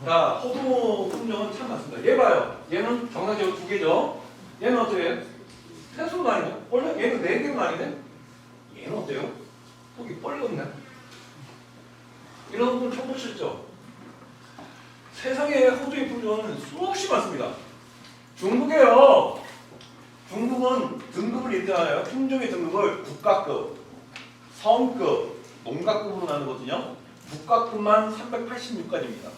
자, 호두 품종은 참 많습니다. 얘 봐요. 얘는 정상적으로 2개죠. 얘는 어때요? 세수는 아니네. 원래 얘는 4개는 아니네. 얘는 어때요? 속이 뻘겋네. 이런 분 처음 보셨죠? 세상에 호두의 품종은 수없이 많습니다. 중국에요. 중국은 등급을 인정하여 품종의 등급을 국가급, 성급, 농가급으로 나누거든요. 국가급만 386가지입니다.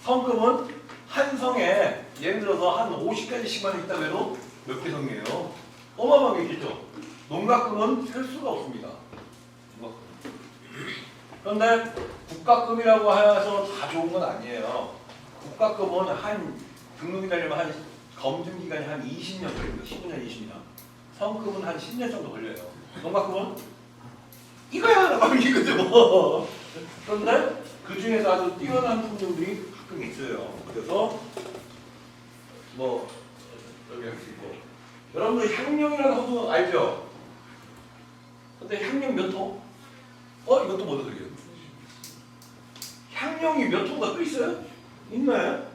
성급은 한 성에 예를 들어서 한 50가지씩만 있다고 해도 몇 개 성이에요. 어마어마하게 있겠죠. 농가급은 셀 수가 없습니다. 그런데 국가급이라고 해서 다 좋은 건 아니에요. 국가급은 한 등록이 되려면 한 검증 기간이 한 20년 걸립니다. 15년, 20년. 성급은 한 10년 정도 걸려요. 농가급은 이거야! 막 이거죠. 그런데 그 중에서 아주 뛰어난 품종들이 가끔 있어요. 그래서 뭐 여기 할 수 있고 여러분들 향령이라는 호두 알죠? 근데 향령 몇 호? 이것도 못 얻어요. 향령이 몇 호가 또 있어요? 있나요?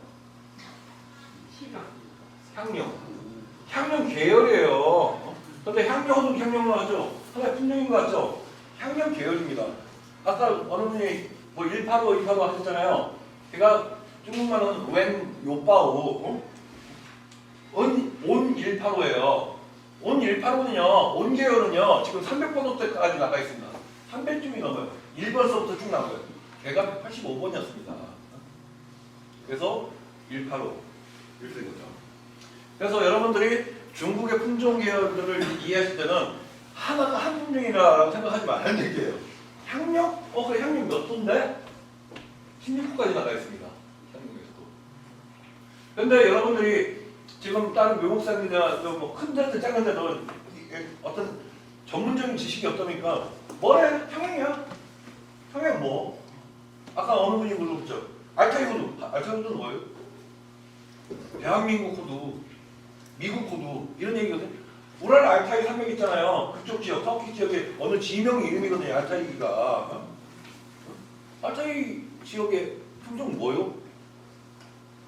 향령. 향령 계열이에요. 근데 향령 호두는 향령으로 하죠. 하나의 품종인 것 같죠? 향령 계열입니다. 아까 어느 분이 뭐 185, 285 하셨잖아요. 제가 중국말은 웬 요빠오, 온 185예요. 온 185는요, 온 계열은요, 지금 300번호때까지 나가 있습니다. 300쯤이 넘어요. 1번서부터 쭉 나가요. 걔가 185번이었습니다. 그래서 185 이렇게 된 거죠. 그래서 여러분들이 중국의 품종 계열들을 이해하실 때는 하나가 한 품종이라고 생각하지 말라는 얘기예요. 향령? 그래 향령 몇 도인데? 16호까지 나가 있습니다. 향령에서도. 그런데 여러분들이 지금 다른 묘목상이나 뭐큰 데든 작은 데든 어떤 전문적인 지식이 없다니까 뭐래? 향령이야. 향령 뭐? 아까 어느 분이 물어봤죠. 알타이 호두. 알타이 호두는 뭐예요? 대한민국 호두, 미국 호두 이런 얘기거든요. 우랄 알타이 산맥 있잖아요. 그쪽 지역, 터키 지역에 어느 지명 이름이거든요. 알타이가. 알타이 지역의 품종 뭐예요?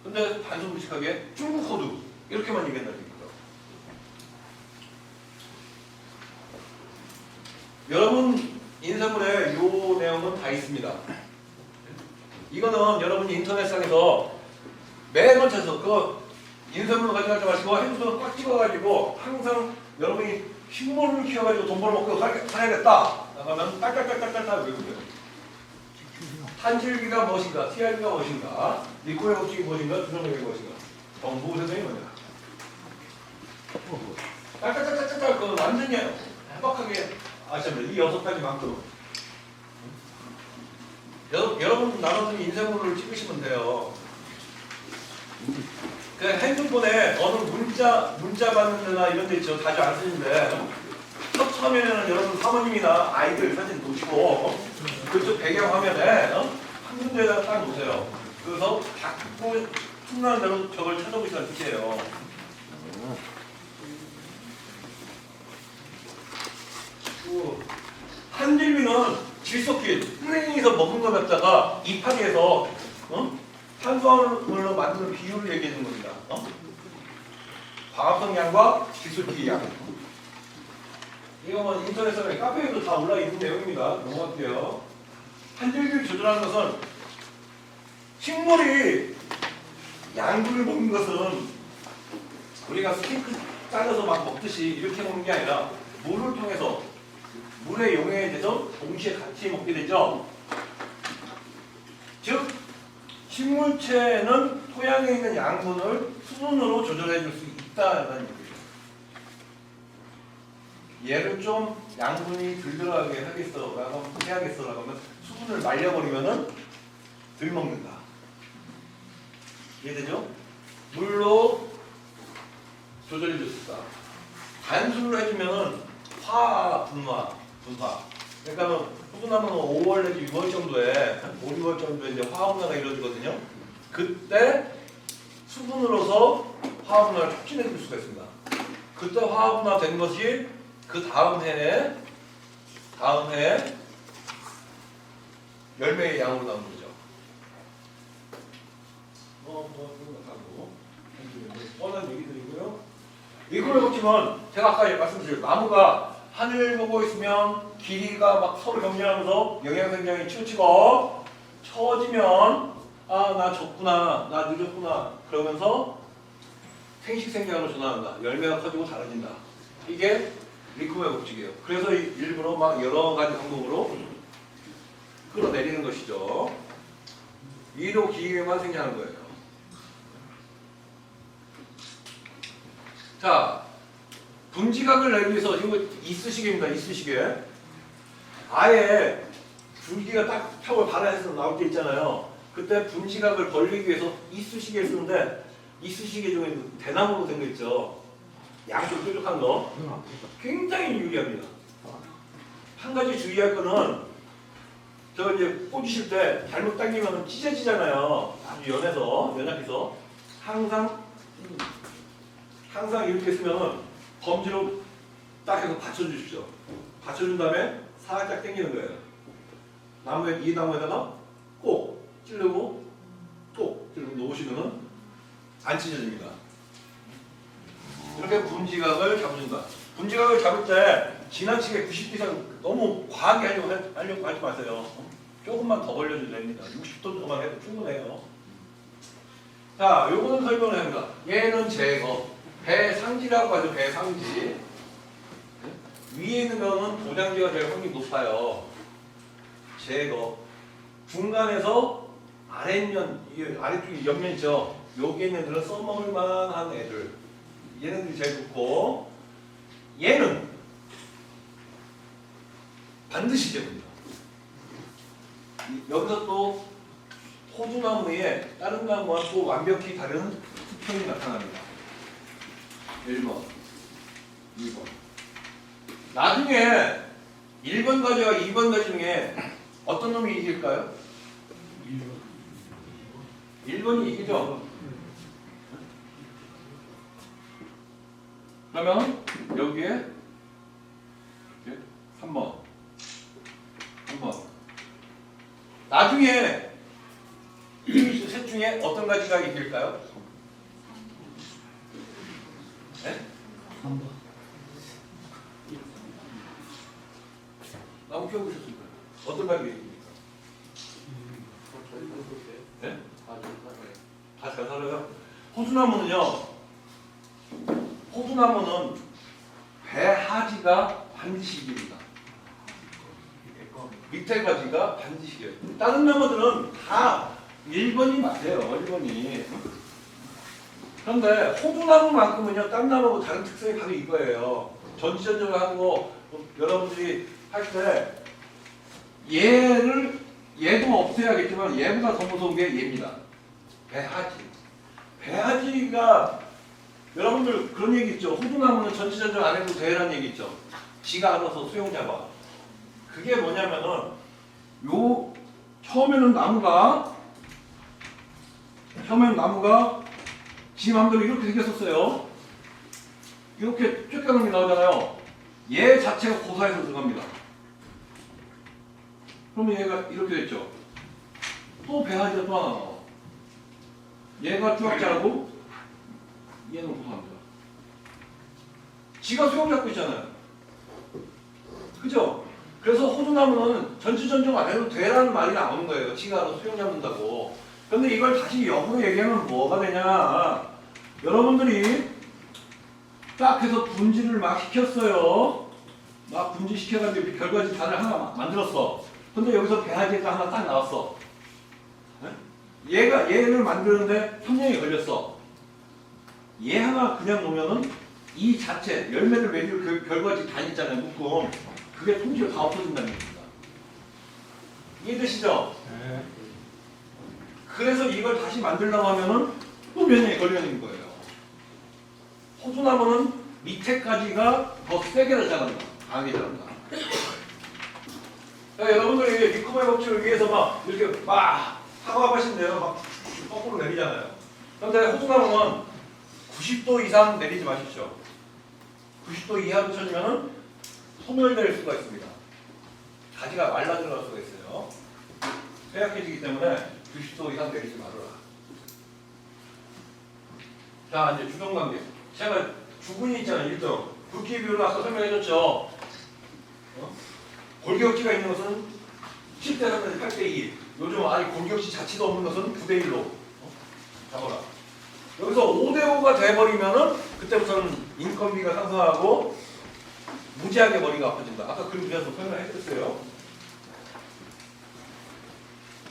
근데 단순 무식하게 중국 호두 이렇게만 얘기한다는 얘기죠. 여러분 인쇄물에 이 내용은 다 있습니다. 이거는 여러분이 인터넷상에서 매번 찾아서 그거 인쇄물로 가져가지 마시고 핸드폰 꽉 찍어가지고 항상 여러분이 식물을 키워가지고 돈 벌어먹고 살아야겠다 하면 딸딸딸딸딸 외우면 돼요. 탄실기가 무엇인가, TR기가 무엇인가, 리코의 법칙이 무엇인가, 주정력이 무엇인가, 정보 세상이 뭐냐. 딸딸딸딸딸 그 완전히 해박하게 아셔야 돼요. 이 6가지만큼. 여러분 나눠준 인쇄물을 찍으시면 돼요. 그 핸드폰에 어느 문자 받는 데나 이런 데 있죠. 자주 안 쓰는데 처음에는 여러분 사모님이나 아이들 사진 놓으시고 그쪽 배경 화면에 한 군데에다가 딱 놓으세요. 그래서 자꾸 틈나는 대로 저걸 찾아보시라는 뜻이에요. 한질비는 질소킨, 플레잉에서 먹은 거 갖다가 이파리에서 탄수화물로 만드는 비율을 얘기해 주는 겁니다. 광합성 양과 질소키 양. 이거 뭐 인터넷에 카페에도 다 올라 있는 내용입니다. 넘어갈게요. 한질비를 조절하는 것은 식물이 양분을 먹는 것은 우리가 스테이크 잘라서 막 먹듯이 이렇게 먹는 게 아니라 물을 통해서 물의 용해에 대해서 동시에 같이 먹게 되죠. 즉 식물체는 토양에 있는 양분을 수분으로 조절해 줄 수 있다는 얘기예요. 얘를 좀 양분이 덜 들어가게 하겠어라고 해야겠어라고 하면 수분을 말려버리면은 덜 먹는다. 이해되죠? 물로 조절해 줄 수 있다. 단순으로 해주면은 분화. 그러니까 후분하면 5월 내지 6월 정도에 5, 6월 정도에 이제 화합분화가 이루어지거든요. 그때 수분으로서 화합분화를 촉진해 줄 수가 있습니다. 그때 화합분화 된 것이 그 다음 해에 열매의 양으로 나오는 거죠. 뻔한 얘기들이고요. 이걸 보시면 제가 아까 말씀드린 나무가 하늘 보고 있으면 길이가 막 서로 경쟁하면서 영양생장이 치우치고 처지면 아 나 졌구나 나 늦었구나 그러면서 생식생장으로 전환한다. 열매가 커지고 자라진다. 이게 리코메 법칙이에요. 그래서 일부러 막 여러 가지 방법으로 끌어내리는 것이죠. 이로 기계만 생겨나는 거예요. 자, 분지각을 내기 위해서 이거 이쑤시개입니다. 이쑤시개. 아예 줄기가 딱 펴고 발아에서 나올 때 있잖아요. 그때 분지각을 벌리기 위해서 이쑤시개를 쓰는데 이쑤시개 중에 대나무로 된 거 있죠. 양쪽 뾰족한 거. 굉장히 유리합니다. 한 가지 주의할 거는 저 이제 꽂으실 때 잘못 당기면 찢어지잖아요. 아주 연약해서 항상 이렇게 쓰면 검지로 딱 해서 받쳐주십시오. 받쳐준 다음에 살짝 당기는 거예요. 이 나무에다가 꼭 찌르고 꼭 찌르고 놓으시면은 안 찢어집니다. 이렇게 분지각을 잡아준다. 분지각을 잡을 때 지나치게 90도 이상 너무 과하게 하려고 하지 마세요. 조금만 더 벌려도 됩니다. 60도 정도만 해도 충분해요. 자, 요거는 설명을 합니다. 얘는 제거. 배상지라고 하죠. 배상지. 위에 있는 거는 도장지가 될 확률이 높아요. 제거. 중간에서 아래쪽에 옆면 있죠. 여기 있는 애들은 써먹을 만한 애들. 얘네들이 제일 좋고, 얘는 반드시 제거입니다. 여기서 또 호두나무에 다른 나무와 또 완벽히 다른 수평이 나타납니다. 1번, 2번. 나중에 1번 가지와 2번 가지 중에 어떤 놈이 이길까요? 1번이 이기죠? 그러면 여기에 이렇게 3번. 나중에 이 셋 중에 어떤 가지가 이길까요? 네? 3번. 나무 키워보셨습니까? 어떤 가지가 이깁니까? 네? 다 잘 살아요? 호두나무는 배하지가 반드시 이깁니다. 밑에 가지가 반드시 이겨요. 다른 나무들은 다 1번이 맞아요. 1번이. 그런데 호두나무만큼은요, 다른 나무하고 다른 특성이 바로 이거예요. 전지전적으로 하는 거 여러분들이 할 때 얘도 없애야겠지만 얘보다 더 무서운 게 얘입니다. 배하지가 여러분들 그런 얘기 있죠. 호두나무는 전지전적 안 해도 되라는 얘기 있죠. 지가 알아서 수용 잡아. 그게 뭐냐면은 처음에는 나무가 지 맘대로 이렇게 생겼었어요. 이렇게 쬐까는 게 나오잖아요. 얘 자체가 고사해서 들어갑니다. 그러면 얘가 이렇게 됐죠. 또 배하지가 또 하나 나와. 얘가 쭉 자라고 얘는 고사합니다. 지가 수용 잡고 있잖아요. 그죠? 그래서 호두나무는 전지전적 안 해도 되라는 말이 나오는 거예요. 지가 알아서 수용 잡는다고. 근데 이걸 다시 역으로 얘기하면 뭐가 되냐. 여러분들이 딱 해서 분지를 막 시켰어요. 막 분지시켜가지고 결과지 단을 하나 만들었어. 근데 여기서 배하지가 하나 딱 나왔어. 얘를 만드는데 3년이 걸렸어. 얘 하나 그냥 놓으면은 이 자체, 열매를 맺을 그 결과지 단 있잖아요. 묶음. 그게 통째로 다 없어진다는 겁니다. 이해되시죠? 네. 그래서 이걸 다시 만들려고 하면은 또 몇 년이 걸리는 거예요. 호두나무는 밑에까지가 더 세게 자란다. 강하게 자란다. 여러분들이 리코메 법칙을 위해서 막 이렇게 막 사과하신대요. 막 거꾸로 내리잖아요. 그런데 호두나무는 90도 이상 내리지 마십시오. 90도 이하로 쳐주면은 소멸될 수가 있습니다. 가지가 말라 들어갈 수가 있어요. 쇠약해지기 때문에 90도 이상 내리지 말아라. 자, 이제 주동관계. 제가 주근이 있잖아요. 1등. 굵기 비율은 아까 설명해줬죠. 골격지가 있는 것은 10대 3에서 8대 2. 요즘 아예 골격지 자체도 없는 것은 9대 1로 잡아라. 여기서 5대 5가 돼버리면은 그때부터는 인건비가 상승하고 무지하게 머리가 아파진다. 아까 그림 그려서 설명을 해드렸어요.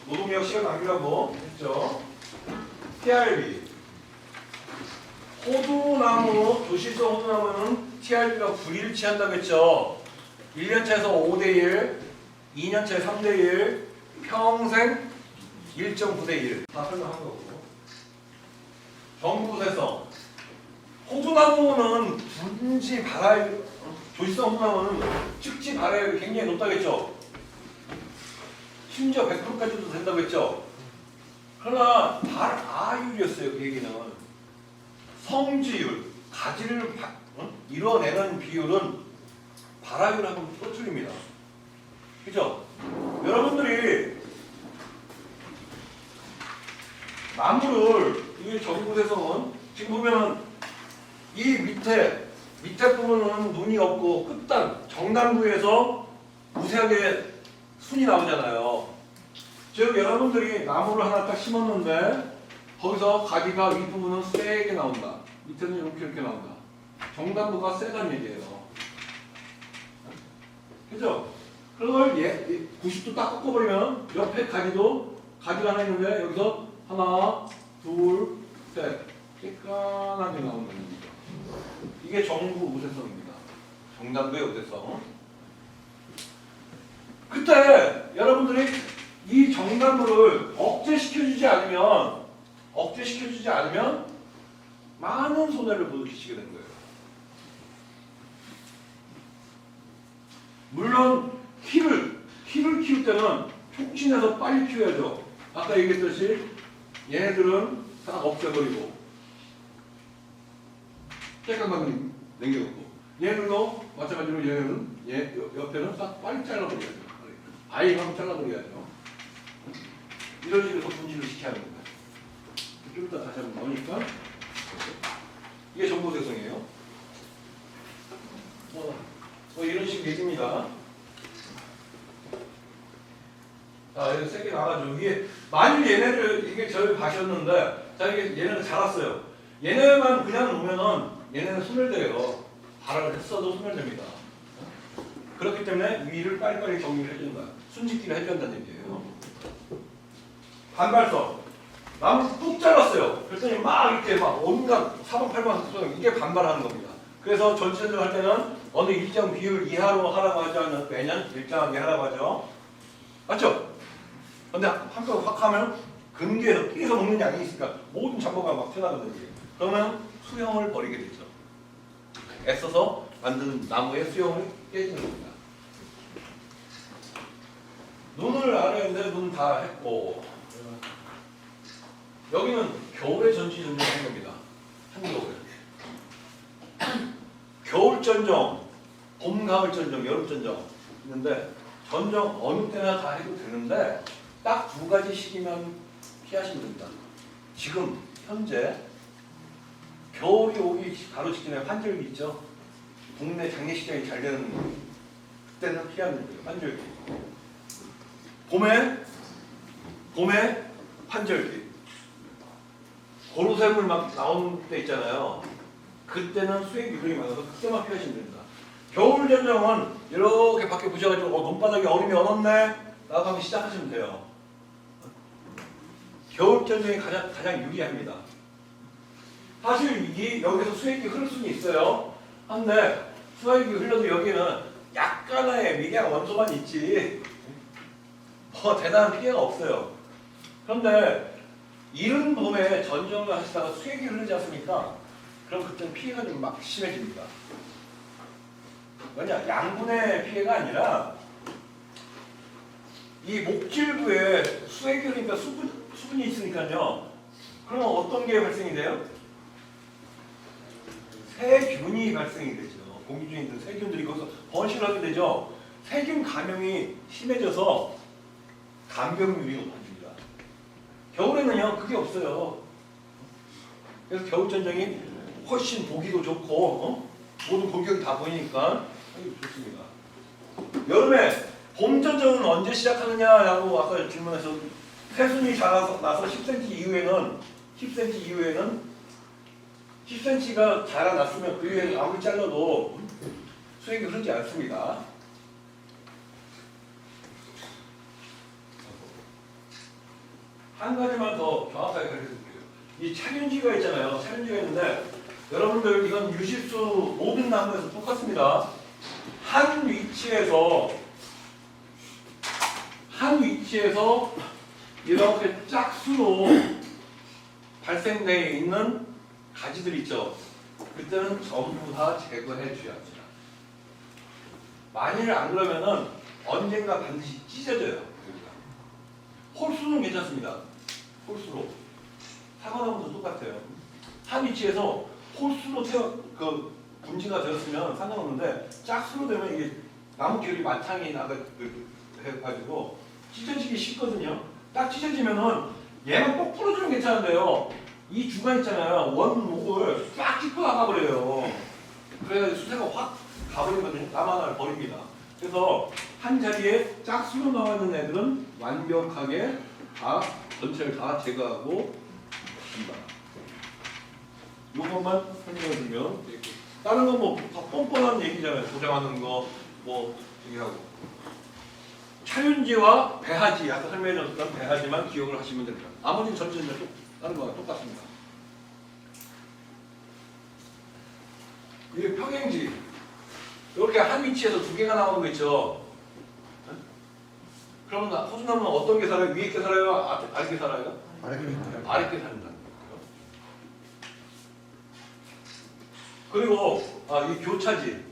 노동력 시간 낭비라고 했죠. TRB. 호두나무, 도시성 호두나무는 TRB가 불일치한다고 했죠. 1년차에서 5대1, 2년차에 3대1, 평생 1.9대1. 다 설명한 거고. 정부세성. 호두나무는 분지 발화율, 도시성 호두나무는 측지 발화율이 굉장히 높다고 했죠. 심지어 100%까지도 된다고 했죠. 그러나 발아율이었어요. 그 얘기는. 성지율, 가지를 이뤄내는 비율은 발화율하고는 또 틀립니다. 그죠? 여러분들이 나무를, 이 전구대성은 지금 보면은 이 밑에 부분은 눈이 없고 끝단 정단부에서 무색하게 순이 나오잖아요. 즉 여러분들이 나무를 하나 딱 심었는데 거기서 가지가 윗부분은 세게 나온다. 밑에는 이렇게 나온다. 정단부가 세다는 얘기예요. 그죠? 그걸 90도 딱 꺾어버리면 옆에 가지가 하나 있는데 여기서 하나, 둘, 셋 쬐깐하게 나오는 겁니다. 이게 정부 우세성입니다. 정단부의 우세성. 그때 여러분들이 이 정단부를 억제시켜주지 않으면 많은 손해를 보시게 된 거예요. 물론 키를 키울 때는 촉진해서 빨리 키워야죠. 아까 얘기했듯이 얘네들은 다 없애버리고 쬐깐만 남겨놓고 얘네들도 마찬가지로 얘네는 옆에는 딱 빨리 잘라버려야죠. 아예 한번 잘라버려야죠. 이런 식으로 분질을 시켜야 합니다. 좀 이따 다시 한번 나오니까 이게 정보세성이에요. 이런 식 얘기입니다. 자, 이거 세게 나가죠. 이게 만일 얘네를 이게 저희 가셨는데, 자 이게 얘네는 자랐어요. 얘네만 그냥 놓으면은 얘네는 소멸돼요. 발화를 했어도 소멸됩니다. 그렇기 때문에 위를 빨리빨리 정리를 해준다. 순직기를 해준다는 얘기예요. 반발성. 나무 뚝 잘랐어요. 그랬더니 막 이렇게 막 온갖 사방팔방 이게 반발하는 겁니다. 그래서 전체적으로 할 때는 어느 일정 비율 이하로 하라고 하지 않는 매년 일정하게 하라고 하죠. 맞죠? 근데 한꺼번에 확 하면 근교에서 끼서 먹는 양이 있으니까 모든 잡어가 막 튀어나거든요. 그러면 수용을 버리게 되죠. 애써서 만든 나무의 수용을 깨지는 겁니다. 눈을 알아야 되는데 눈 다 했고 여기는 겨울에 전지전정한 겁니다. 한겨울에. 겨울전정, 봄, 가을 전정, 여름 전정 있는데 전정 어느 때나 다 해도 되는데 딱 두 가지 시기만 피하시면 됩니다. 지금 현재 겨울이 오기 바로 직전에 환절기 있죠. 국내 장례식장이 잘 되는 그때는 피하면 돼요. 환절기. 봄에 환절기. 고로쇠물 막 나오는 때 있잖아요. 그때는 수액 유령이 많아서 그때만 피하시면 됩니다. 겨울 전정은 이렇게 밖에 보셔가지고 논바닥에 얼음이 얼었네 라고 하면 시작하시면 돼요. 겨울 전정이 가장 유리합니다. 사실 이게 여기서 수액이 흐를 수는 있어요. 한데 수액이 흘러도 여기는 약간의 미개한 원소만 있지 뭐 대단한 피해가 없어요. 그런데 이른 봄에 전정을 하시다가 수액이 흐르지 않습니까? 그럼 그때는 피해가 좀 막 심해집니다. 왜냐? 양분의 피해가 아니라 이 목질부에 수액이 흐르니까 수분이 있으니까요. 그러면 어떤 게 발생이 돼요? 세균이 발생이 되죠. 공기 중에 있는 세균들이 거기서 번식을 하게 되죠. 세균 감염이 심해져서 간병률이 높아집니다. 겨울에는요 그게 없어요. 그래서 겨울전쟁이 훨씬 보기도 좋고 모든 공격이 다 보이니까 좋습니다. 여름에 봄전쟁은 언제 시작하느냐라고 아까 질문해서 새순이 자라서 나서 10cm 이후에는 10cm가 자라났으면 그 이후에 아무리 잘라도 수액이 흐르지 않습니다. 한 가지만 더 정확하게 가르쳐드릴게요. 이 차륜지가 있잖아요. 차륜지가 있는데 여러분들 이건 유실수 모든 나무에서 똑같습니다. 한 위치에서 이렇게 짝수로 발생되어 있는 가지들 있죠. 그때는 전부 다 제거해 줘야 합니다. 만일 안 그러면은 언젠가 반드시 찢어져요. 홀수는 괜찮습니다. 홀수로 사과나무도 똑같아요. 한 위치에서 홀수로 분지가 되었으면 상관없는데 짝수로 되면 이게 나무 계열이 마창이 나가지고 찢어지기 쉽거든요. 딱 찢어지면은 얘만 꼭 풀어주면 괜찮은데요. 이 중간 있잖아요. 원목을 싹 찢고 나가버려요. 그래서 수세가 확 가버리거든요. 나무 하나를 버립니다. 그래서 한 자리에 짝수로 나와 있는 애들은 완벽하게 다 전체를 다 제거하고 합니다. 요것만 설명을 드리면 다른 건 뭐 다 뻔뻔한 얘기잖아요. 도장하는 거 뭐 얘기하고 차륜지와 배하지 아까 설명해줬던 배하지만 기억을 하시면 됩니다. 나머지 전체는 다른 거랑 똑같습니다. 이게 평행지 이렇게 한 위치에서 두 개가 나오는 거 있죠. 그러면 호주나무는 어떤 게 살아요? 위에 게 살아요? 아래 게 살아요? 아래 게 산다. 그리고 이 교차지.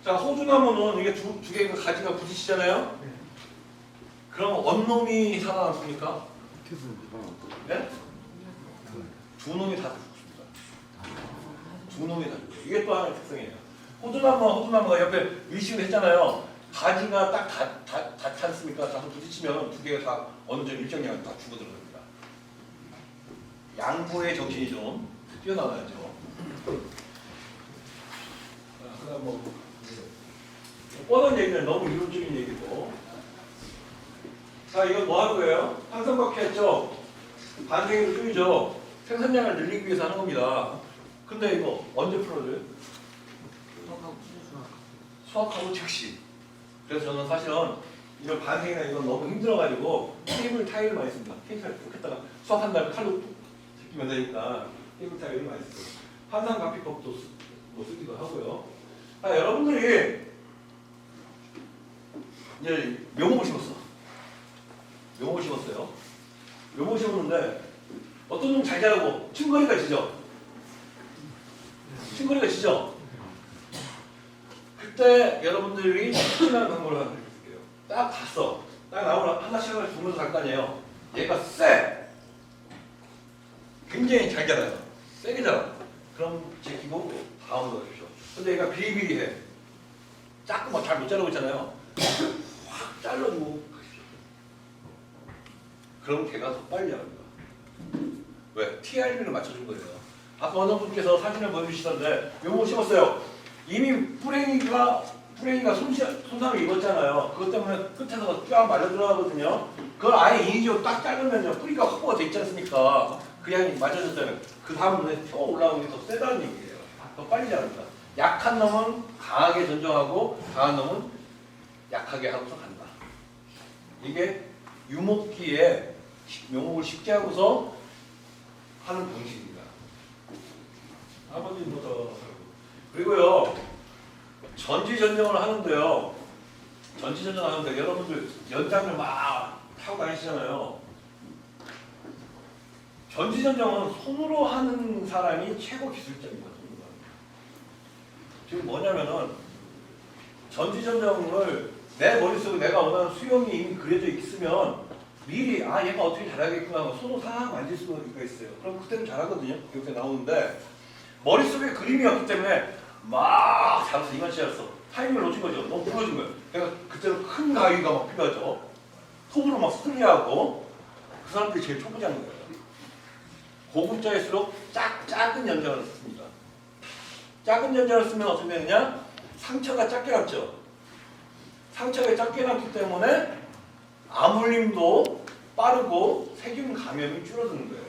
자, 호주나무는 이게 두 개가 가지가 부딪히잖아요. 그럼 원놈이 살아남습니까? 네? 두 놈이 다 죽습니다. 두 놈이 다 죽어요. 이게 또 하나의 특성이에요. 호주나무가 옆에 위식을 했잖아요. 가지가 딱 닿지 않습니까? 자꾸 부딪히면 두 개가 다 어느 정도 일정량 다 죽어들어갑니다. 양보의 정신이 좀 뛰어나와야죠. 그다음 뭐 뻔한 얘기는 너무 이론적인 얘기고. 자, 이건 뭐 하는 거예요? 항상박히 했죠. 반생으로 줄이죠. 생산량을 늘리기 위해서 하는 겁니다. 근데 이거 언제 풀어줘요? 수학하고 즉시. 그래서 저는 사실은 이런 반생이나 이건 너무 힘들어가지고 테이블 타일을 많이 씁니다. 테이블 타일 이렇게다가 수학한 다음에 칼로 제끼면 되니까 테이블 타일을 많이 쓰고 환상가피법도 쓰기도 하고요. 여러분들이 이제 묘목을 심었어요. 묘목을 심었는데 어떤 놈 잘 자라고 층거리가 지죠. 그때 여러분들이 특별한 방법을 하나 드릴게요. 딱 갔어. 딱 나오면 하나씩 주면서 갈 거 아니에요. 얘가 굉장히 잘 자라요. 세게 자라. 그럼 제끼고 다음으로 가십시오. 근데 얘가 비리비리해. 자꾸 잘 못 자라고 있잖아요. 확 잘라주고 가십시오. 그럼 걔가 더 빨리 자랍니다. 왜? TRB를 맞춰준 거예요. 아까 어느 분께서 사진을 보여주시던데 요거 심었어요. 이미 뿌랭이가 손상을 입었잖아요. 그것 때문에 끝에서 쫙 말려 들어가거든요. 그걸 아예 인위적으로 딱 자르면요 뿌리가 확보가 돼 있지 않습니까? 그냥 맞춰줬잖아요. 그 다음 눈에 쭉 올라오는 게 더 세다는 얘기예요. 더 빨리 자랍니다. 약한 놈은 강하게 전정하고 강한 놈은 약하게 하고서 간다. 이게 유목기에 묘목을 쉽게 하고서 하는 방식입니다. 아버지 더 그리고요 전지전정을 하는데요. 전지전정을 하는데 여러분들 연장을 막 타고 다니시잖아요. 전지전정은 손으로 하는 사람이 최고 기술자입니다. 지금 뭐냐면은 전지전정을 내 머릿속에 내가 원하는 수영이 이미 그려져 있으면 미리 얘가 어떻게 잘하겠구나 손으로 싹 만질 수가 있어요. 그럼 그때는 잘하거든요. 이렇게 나오는데 머릿속에 그림이 없기 때문에 막 잘해서 이만치 잘했어. 타이밍을 놓친 거죠. 너무 부러진 거예요. 그러니까 그때는 큰 가위가 막 필요하죠. 톱으로 막 스리하고 그 사람들이 제일 초보자인 거예요. 고급자일수록 작은 연장을 씁니다. 작은 연장을 쓰면 어떻게 되느냐? 상처가 작게 남죠. 상처가 작게 남기 때문에 암울림도 빠르고 세균 감염이 줄어드는 거예요.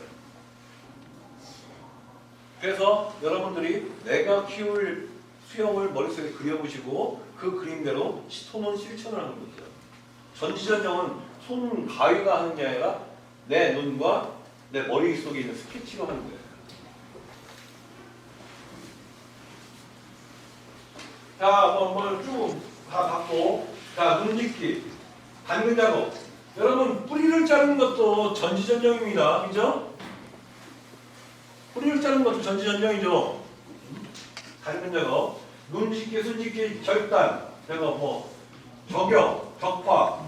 그래서 여러분들이 내가 키울 수영을 머릿속에 그려보시고 그 그림대로 시토는 실천을 하는 거죠. 전지전정은 손 가위가 하는 게 아니라 내 눈과 내 머릿속에 있는 스케치로 하는 거예요. 자, 쭉 다 봤고, 자, 눈 짓기, 당근 작업. 여러분, 뿌리를 자르는 것도 전지전정입니다. 그죠? 뿌리를 자르는 것도 전지전정이죠. 당근 작업, 눈 짓기, 손 짓기, 절단, 저격, 격파,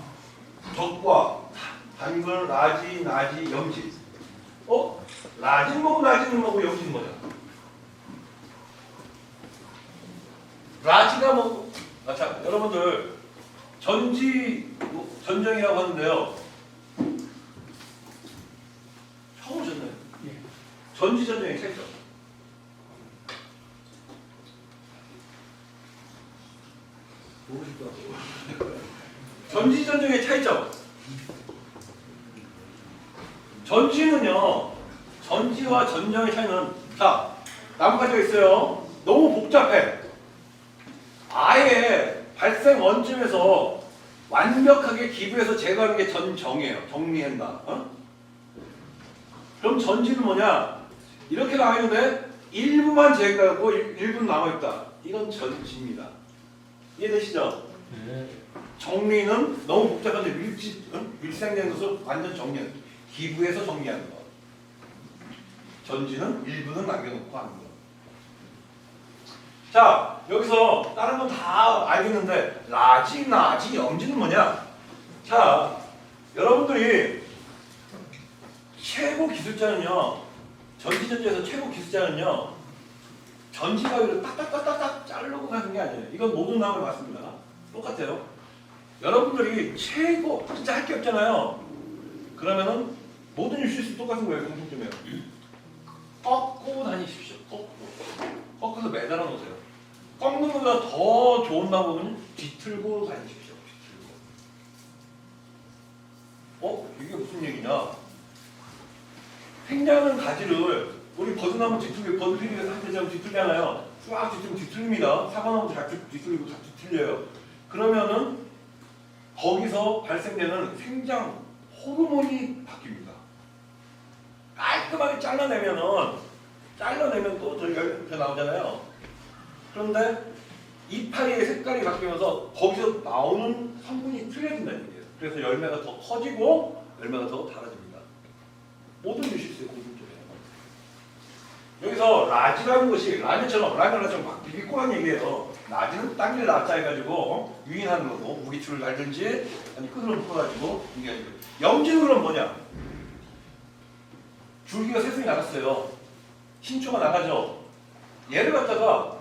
적과, 당근, 라지, 나지, 염지. 라지는 뭐고 나지는 뭐고 염지는 뭐냐? 라지가 뭐고? 자, 여러분들 전지전정이라고 하는데요. 처음 오셨나요? 예. 전지전정의 차이점. 전지전정의 차이점. 전지는요, 전지와 전정의 차이는, 자, 나뭇가지가 있어요. 너무 복잡해. 아예 발생 원점에서 완벽하게 기부해서 제거하는 게 전정이에요. 정리한다. 그럼 전지는 뭐냐? 이렇게 나와 있는데 일부만 제거하고 일부는 남아있다. 이건 전지입니다. 이해되시죠? 네. 정리는 너무 복잡한데 밀생된 것을 완전 정리하는, 기부해서 정리하는 거. 전지는 일부는 남겨놓고 하는 거. 자, 여기서 다른 건 다 알겠는데 라지, 나지, 염지는 뭐냐? 자, 여러분들이 최고 기술자는요, 전지전지에서 최고 기술자는요, 전지가위로 딱딱딱딱 자르고 가는 게 아니에요. 이건 모든 나무에 맞습니다. 똑같아요. 여러분들이 최고, 진짜 할 게 없잖아요. 그러면은 모든 실수 똑같은 거예요. 공통점이에요. 꺾고 다니십시오. 꺾어서 매달아 놓으세요. 꺾는 것보다 더 좋은 방법은 뒤틀고 다니십시오. 뒤틀고. 이게 무슨 얘기냐? 생장은 가지를 우리 버드나무 버드피리에서 할 때처럼 뒤틀잖아요. 쫙 뒤틀면 뒤틀립니다. 사과나무도 잘 뒤틀리고 다 뒤틀려요. 그러면은 거기서 발생되는 생장 호르몬이 바뀝니다. 깔끔하게 잘라내면 또 더 나오잖아요. 그런데 이파리의 색깔이 바뀌면서 거기서 나오는 성분이 틀려진다는 얘기예요. 그래서 열매가 더 커지고 열매가 더 달아집니다. 모든 유실수의 공통점이에요. 여기서 라지라는 것이 라면처럼 막 비비꼬란 얘기예요. 라지는 당길 라자 해가지고 유인하는 거고 무기줄을 달든지 아니 끈으로 풀어가지고 이게 아니고 염지는 그럼 뭐냐? 줄기가 세순이 나갔어요. 신초가 나가죠. 얘를 갖다가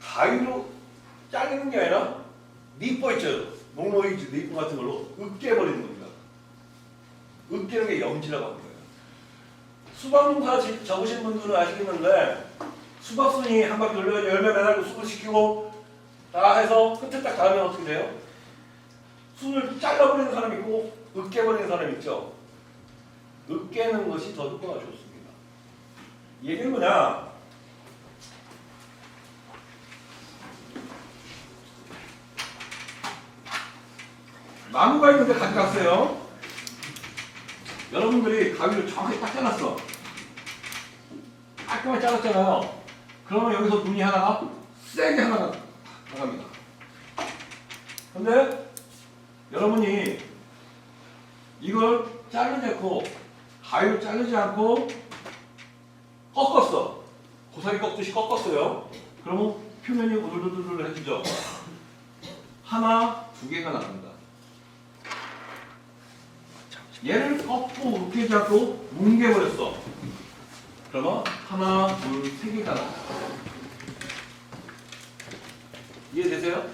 가위로 자르는 게 아니라 니퍼 있죠. 농로이즈 니퍼 같은 걸로 으깨버리는 겁니다. 으깨는 게 염지라고 하는 거예요. 수박농사 적으신 분들은 아시겠는데 수박순이 한 바퀴 돌려서 열매 매달고 쑥을 시키고 다 해서 끝에 딱 닿으면 어떻게 돼요? 순을 잘라버리는 사람이 있고 으깨버리는 사람이 있죠. 으깨는 것이 더 효과가 좋습니다. 이 얘기는 뭐냐? 나무가 있는데 가져갔어요. 여러분들이 가위를 정확히 딱 잘랐어. 깔끔하게 잘랐잖아요. 그러면 여기서 눈이 하나가 세게 하나가 나갑니다. 근데 여러분이 이걸 자르지 않고 가위를 자르지 않고 꺾었어. 고사리 꺾듯이 꺾었어요. 그러면 표면이 우들우들해지죠. 하나, 두 개가 나옵니다. 얘를 꺾고 으깨지 않고 뭉개버렸어. 그러면 하나, 둘, 세 개가 나옵니다. 이해되세요?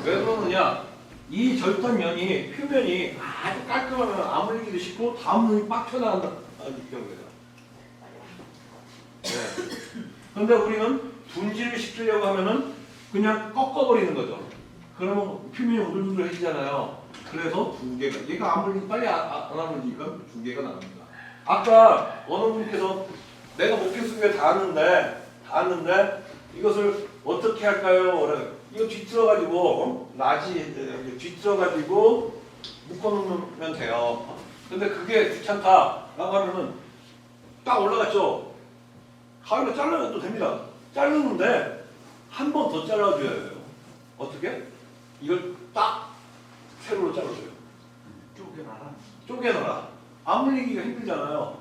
왜 그러느냐? 이 절단면이 표면이 아주 깔끔하면 아무 얘기도 싫고 다음 눈이 빡 튀어나간다. 이 경우에는 근데 우리는 분질을 시키려고 하면은 그냥 꺾어버리는 거죠. 그러면 표면이 우들우들해지잖아요. 그래서 두 개가, 얘가 아무리 빨리 안 아물리니까 두 개가 나옵니다. 아까 어느 분께서 내가 목표 수비에 닿았는데 이것을 어떻게 할까요? 이거 뒤틀어가지고 뒤틀어가지고 묶어놓으면 돼요. 근데 그게 귀찮다라고 하면은 딱 올라갔죠. 가위로 잘라도 됩니다. 자르는데 한 번 더 잘라줘야 해요. 어떻게? 이걸 딱 세로로 잘라줘요. 쪼개놔라. 아물리기가 힘들잖아요.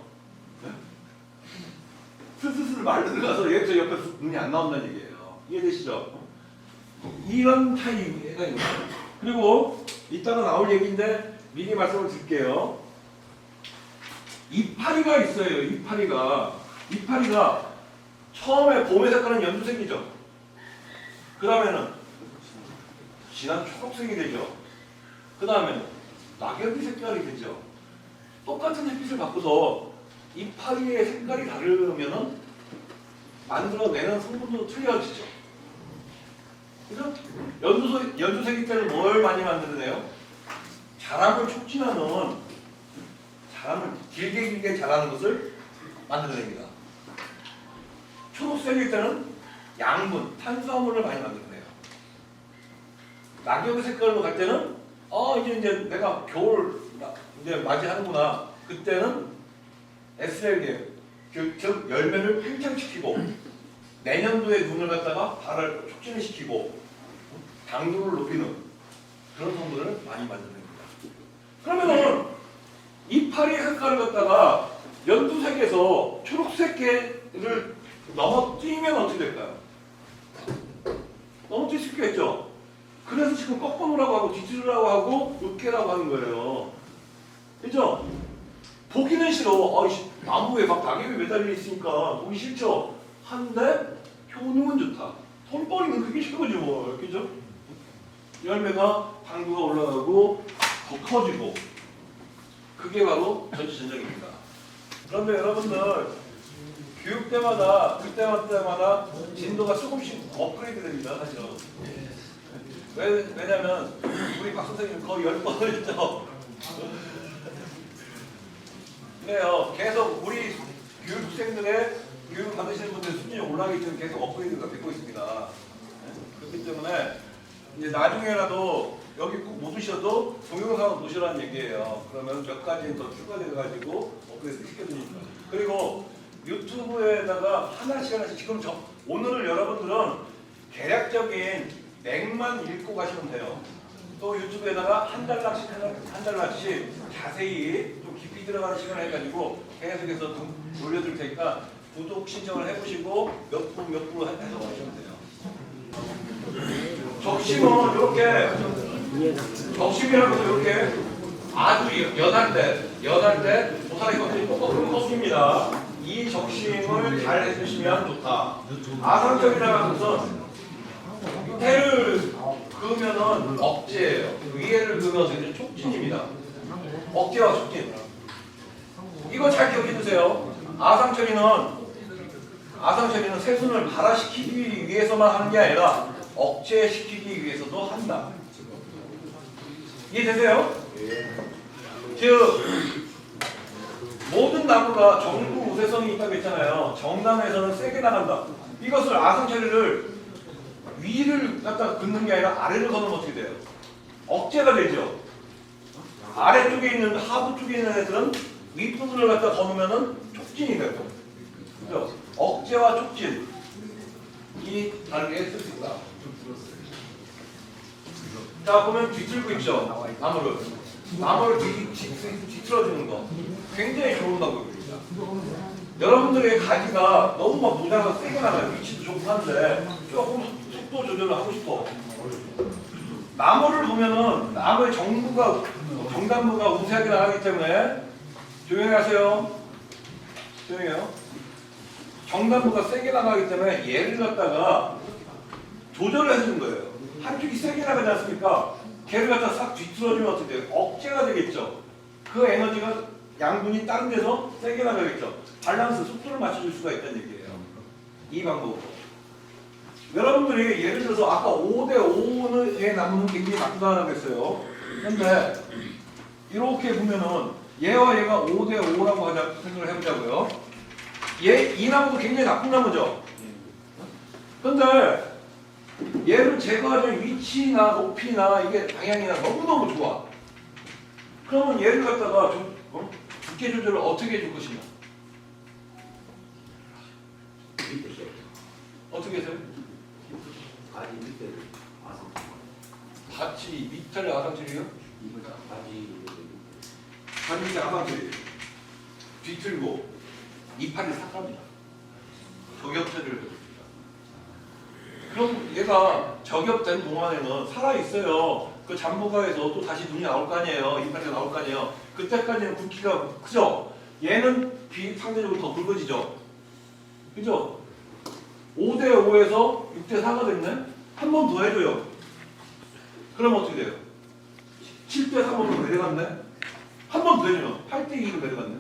슬슬 말로 들어가서 얘 옆에 눈이 안 나온다는 얘기예요. 이해되시죠? 이런 타입이 있는 거예요. 그리고 이따가 나올 얘기인데 미리 말씀을 드릴게요. 이파리가 있어요. 이파리가 처음에 봄의 색깔은 연두색이죠. 그 다음에는 진한 초록색이 되죠. 그 다음에는 낙엽이 색깔이 되죠. 똑같은 햇빛을 받고서 이파리의 색깔이 다르면은 만들어내는 성분도 틀려지죠. 그래서 연두색일 때는 뭘 많이 만들어내요? 자람을 촉진하는, 자람을 길게 자라는 것을 만들어냅니다. 초록색일 때는 양분, 탄수화물을 많이 만들어내요. 낙엽의 색깔로 갈 때는 이제 내가 겨울 이제 맞이하는구나. 그때는 SLD, 즉 열매를 팽창시키고 내년도에 눈을 갖다가 발을 촉진을 시키고 당도를 높이는 그런 성분을 많이 만듭니다. 그러면은 이파리의 색깔을 갖다가 연두색에서 초록색계를 넘어뛰면 어떻게 될까요? 넘어뛸 수 있겠죠? 그래서 지금 꺾어놓으라고 하고 뒤집으라고 하고 으깨라고 하는 거예요. 그죠? 보기는 싫어. 나무에 막 낙엽이 매달려 있으니까 보기 싫죠? 한데 효능은 좋다. 손 버리면 그게 최고지 뭐. 그죠? 열매가 당도가 올라가고 더 커지고 그게 바로 전지전적입니다. 그런데 여러분들 교육 때마다 그때마다 진도가 조금씩 업그레이드 됩니다. 사실은. 왜냐면 우리 박 선생님 거의 10번을 했죠. 그래요. 계속 우리 교육생들의 교육을 받으시는 분들 수준이 올라가기 때문에 계속 업그레이드가 되고 있습니다. 그렇기 때문에 이제 나중에라도 여기 꼭 못 오셔도 동영상을 보시라는 얘기예요. 그러면 몇 가지 더 추가돼가지고 업그레이드 시켜드립니다. 그리고 유튜브에다가 하나씩 지금 오늘은 여러분들은 대략적인 맥만 읽고 가시면 돼요. 또 유튜브에다가 한 달락씩 자세히 좀 깊이 들어가는 시간을 해가지고 계속해서 올려드릴 테니까 구독 신청을 해보시고 몇 분 해서 가시면 돼요. 적심은 이렇게 적심이라고 이렇게 아주 연할 때 보살이 꺾입니다. 이 적심을 잘 해주시면 좋다. 아상적이라는 것은 밑에를 그으면은 억제예요. 위에를 그으면 촉진입니다. 억제와 촉진. 이거 잘 기억해 두세요. 아상처리는 세순을 발화시키기 위해서만 하는 게 아니라 억제시키기 위해서도 한다. 이해되세요? 즉 모든 나무가 정부 우세성이 있다고 했잖아요. 정단에서는 세게 나간다. 이것을 아상처리를 위를 갖다 긋는 게 아니라 아래를 걷으면 어떻게 돼요? 억제가 되죠. 아래쪽에 있는 하부 쪽에 있는 애들은 윗부분을 갖다 걷으면은 촉진이 되고, 그죠? 억제와 촉진 이 다르게 쓸 수 있다. 자 보면 뒤틀고 있죠. 나무를 뒤틀어주는 거 굉장히 좋은 방법입니다. 여러분들의 가지가 너무 막 모자라서 세게 나가요. 위치도 좋고 한데 조금 속도 조절을 하고 싶어. 나무를 보면은 나무의 정단부가 우세하게 나가기 때문에 조용히 하세요. 조용해요. 정단부가 세게 나가기 때문에 얘를 갖다가 조절을 해주는 거예요. 한쪽이 세게 나가지 않습니까? 걔를 갖다 싹 뒤틀어주면 어떻게 돼요? 억제가 되겠죠. 그 에너지가 양분이 다른 데서 세게 나가겠죠. 밸런스, 속도를 맞춰줄 수가 있다는 얘기예요. 이 방법으로. 여러분들이 예를 들어서 아까 5대 5의 나무는 굉장히 나쁘다라고 했어요. 근데 이렇게 보면은 얘와 얘가 5대 5라고 하자 생각을 해보자고요. 이 나무도 굉장히 나쁜 나무죠. 근데 얘를 제거하는 위치나 높이나 이게 방향이나 너무너무 좋아. 그러면 얘를 갖다가 두께 조절을 어떻게 해줄 것이냐? 어떻게 해서요? 같이 밑을 아상줄이요? 바지 아상줄이 뒤틀고 이파리를 싹 합니다. 저격체를 해줍니다. 그럼 얘가 저격된 동안에는 살아있어요. 그 잠부가에서 또 다시 눈이 나올 거 아니에요. 이파리가 나올 거 아니에요. 그때까지는 굵기가 크죠? 얘는 상대적으로 더 굵어지죠? 그죠? 5대 5에서 6대 4가 됐네? 한 번 더 해줘요. 그럼 어떻게 돼요? 7대 3으로 내려갔네? 한 번 더 해주면 8대 2로 내려갔네?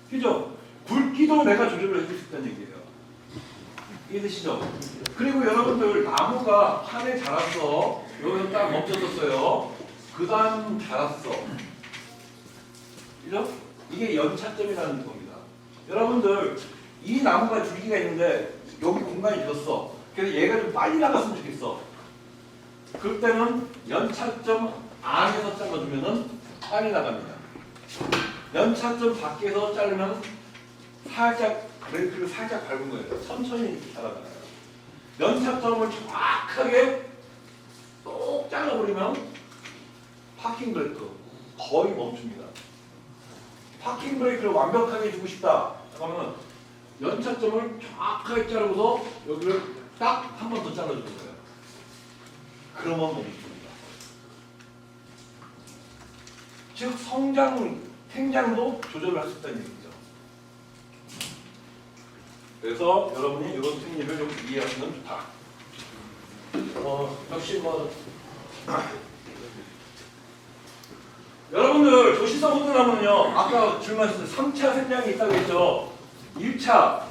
그죠? 굵기도 내가 조절을 해줄 수 있다는 얘기예요. 이해되시죠? 그리고 여러분들 나무가 판에 자랐어. 여기서 딱 멈춰섰어요. 그 다음 자랐어. 그죠? 이게 연차점이라는 겁니다. 여러분들 이 나무가 줄기가 있는데 여기 공간이 졌어. 그래서 얘가 좀 빨리 나갔으면 좋겠어. 그럴 때는 연차점 안에서 잘라주면은 빨리 나갑니다. 연차점 밖에서 자르면 살짝 브레이크를 살짝 밟은 거예요. 천천히 자라잖아요. 연차점을 정확하게 쏙 잘라버리면 파킹 브레이크 거의 멈춥니다. 파킹 브레이크를 완벽하게 주고 싶다. 그러면 연차점을 정확하게 자르고서 여기를 딱 한 번 더 잘라주는 거예요. 그러면 멈춥니다. 즉 생장도 조절을 할 수 있다는 얘기죠. 그래서 여러분이 이런 테크닉을 좀 이해하시면 좋다. 역시 여러분들 도시성 호두나무는요, 아까 질문하셨을 때 3차 생장이 있다고 했죠. 1차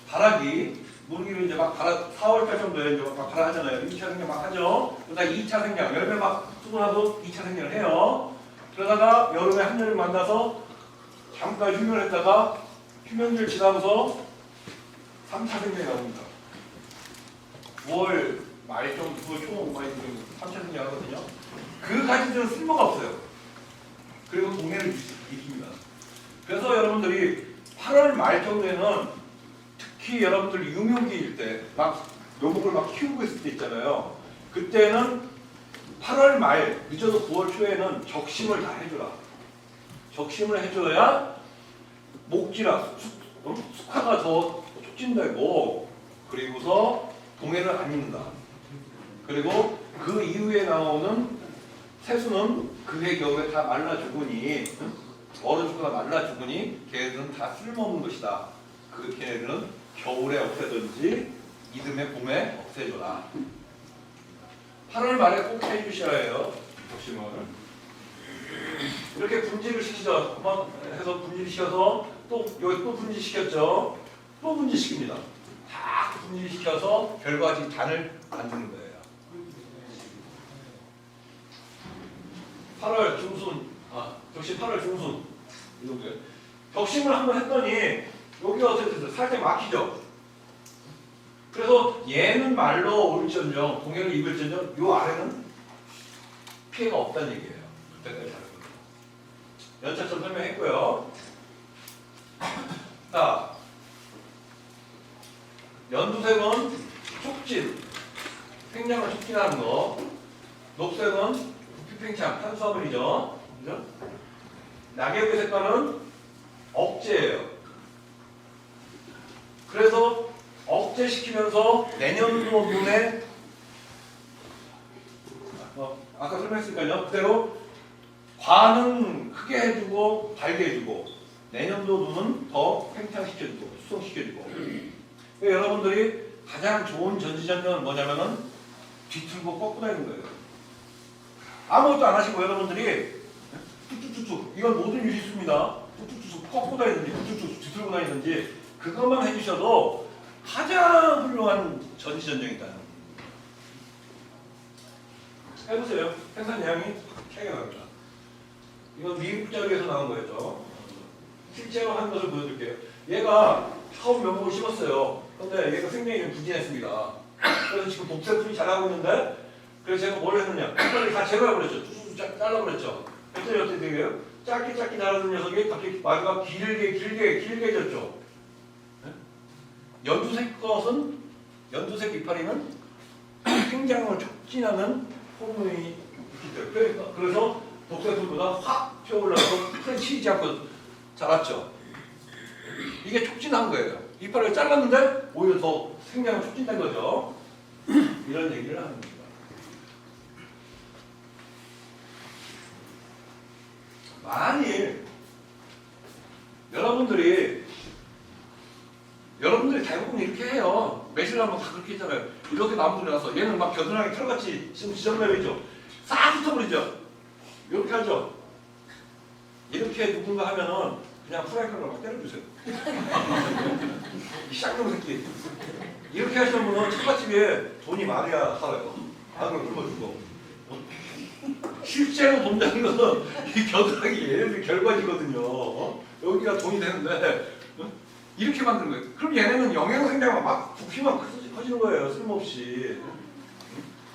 바라기, 무르기를 이제 막 4월달 정도에 이제 막 바라하잖아요. 1차 생장 막 하죠. 그러다가 2차 생장, 열매 막 수분하고 2차 생장을 해요. 그러다가 여름에 한여름 만나서 잠깐 휴면을 했다가 휴면기를 지나고서 3차 생장이 나옵니다. 9월 말 좀 9월 초 많이 3차 생장 하거든요. 그 가지들은 쓸모가 없어요. 그리고 동해를 익힙니다. 그래서 여러분들이 8월 말 정도에는 특히 여러분들 유명기일 때 막 묘목을 막 키우고 있을 때 있잖아요. 그때는 8월 말 늦어도 9월 초에는 적심을 다 해줘라. 적심을 해줘야 목지나 숙화가 더 촉진되고 그리고서 동해를 안 입는다. 그리고 그 이후에 나오는 새수는 그해 겨울에 다 말라 죽으니 얼어 죽거나 말라 죽으니 걔들은 다 쓸모없는 것이다. 그 걔들은 겨울에 없애든지 이듬해 봄에 없애줘라. 8월 말에 꼭 해주셔야 해요. 적심을. 이렇게 분지를 시키죠. 한번 해서 분지시켜서 또 여기 또 분지시켰죠. 또 분지시킵니다. 다 분지시켜서 결과지 단을 만드는 거예요. 8월 중순, 적심 8월 중순 이 정도예요. 적심을 한번 했더니 여기가 어떻게 됐어요? 살짝 막히죠. 그래서 얘는 말로 올지언정 동해를 입을지언정 요 아래는 피해가 없다는 얘기예요. 그때까지 다른 겁니다. 연차점 설명했고요. 자, 연두색은 촉진, 생장을 촉진하는 거. 녹색은 부피팽창, 탄수화물이죠. 그죠? 낙엽의 색깔은 억제예요. 그래서 억제시키면서 내년도 눈에 아까 설명했으니까요. 그대로 관은 크게 해주고 밝게 해주고 내년도 눈은 더 팽창시켜주고 수성시켜주고 여러분들이 가장 좋은 전지전능은 뭐냐면은 뒤틀고 꺾고 다니는 거예요. 아무것도 안 하시고 여러분들이 뚝뚝뚝뚝 이건 모든 유지수입니다. 뚝뚝뚝뚝 꺾고 다니든지 뚝뚝뚝 뒤틀고 다니든지 그것만 해주셔도 훌륭한 전지전능이다. 해보세요. 생산 내용이 차이가 납니다. 이건 미국 자료에서 나온 거였죠. 실제로 한 것을 보여드릴게요. 얘가 처음 면목을 심었어요. 근데 얘가 생명이 좀 부진했습니다. 그래서 지금 독세풀이 잘하고 있는데, 그래서 제가 뭘 했느냐? 빨리 다 제거해버렸죠. 툭툭 잘라버렸죠. 그랬더니 어떻게 되게요? 짧게 자라던 녀석이 갑자기 마루가 길게 졌죠. 네? 연두색 것은, 연두색 이파리는 생장을 촉진하는 호르몬이 있기 때문에, 그래서 독세풀보다 확 피어올라서 프렌치지 않고 자랐죠. 이게 촉진한 거예요. 이파리를 잘랐는데 오히려 더 생장을 촉진된 거죠. 이런 얘기를 하는 겁니다. 만일 여러분들이 대부분 이렇게 해요. 매실 하면 다 그렇게 했잖아요. 이렇게 나무들이 나서 얘는 막 겨드랑이 털같이 지금 지정맵이죠. 싹 흩어버리죠. 이렇게 하죠. 이렇게 누군가 하면은 그냥 프라이팬으로 막 때려주세요. 이 쌍놈 새끼. 이렇게 하시는 분은 처갓집에 돈이 많아야 살아요. 아들을 굶어주고. 실제로 돈 되는 것은 이 겨드랑이 얘네들 결과지거든요. 여기가 돈이 되는데 이렇게 만드는 거예요. 그럼 얘네는 영양생장만 막 부피만 커지는 거예요. 쓸모없이.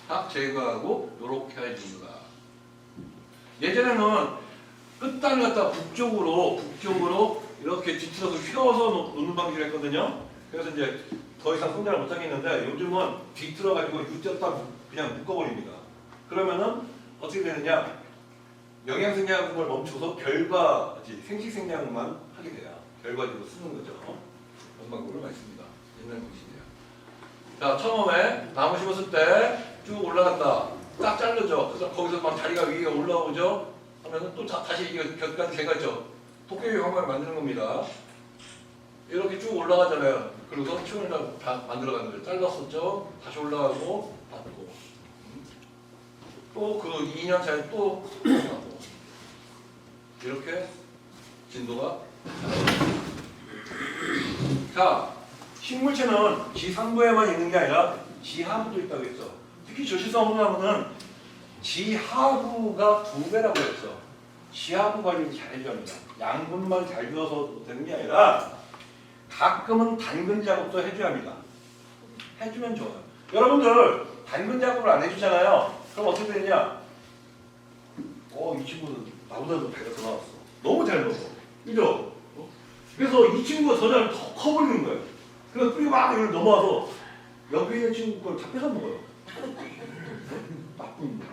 딱 제거하고 이렇게 해주는 거다. 예전에는 끝단을 갖다 북쪽으로 이렇게 뒤틀어서 휘어서 놓는 방식을 했거든요. 그래서 이제 더 이상 성장을 못 하겠는데 요즘은 뒤틀어가지고 유젓다 그냥 묶어버립니다. 그러면은 어떻게 되느냐? 영양생장을 멈춰서 결과지 생식생장만 하게 돼요. 결과지로 쓰는 거죠. 그런 방법을 많이 씁니다. 옛날 방식이에요. 자, 처음에 나무 심었을 때 쭉 올라간다. 딱 자르죠. 그래서 거기서 막 다리가 위에 올라오죠. 하면은 또 다시 이거 곁까지 개가죠. 도깨비 황만을 만드는 겁니다. 이렇게 쭉 올라가잖아요. 그리고 층을 다 만들어가는 거예요. 잘랐었죠. 다시 올라가고 받고. 또 그 2년 차에 또 올라가고. 이렇게 진도가. 자, 식물체는 지상부에만 있는 게 아니라 지하부도 있다고 했죠. 특히 조실성나무는 지하부가 2배라고 했죠. 지하부 관리를 잘 해줘야 합니다. 양분만 잘 줘서 되는 게 아니라 가끔은 당근 작업도 해줘야 합니다. 해주면 좋아요. 여러분들 당근 작업을 안 해주잖아요. 그럼 어떻게 되냐? 이 친구는 나보다도 배가 더 나왔어. 너무 잘 먹어. 그죠? 그래서 이 친구가 더 잘 커 보이는 거예요. 그래서 뿌리가 막 여기를 넘어와서 옆에 있는 친구 걸 다 뺏어 먹어요. 나쁜 거.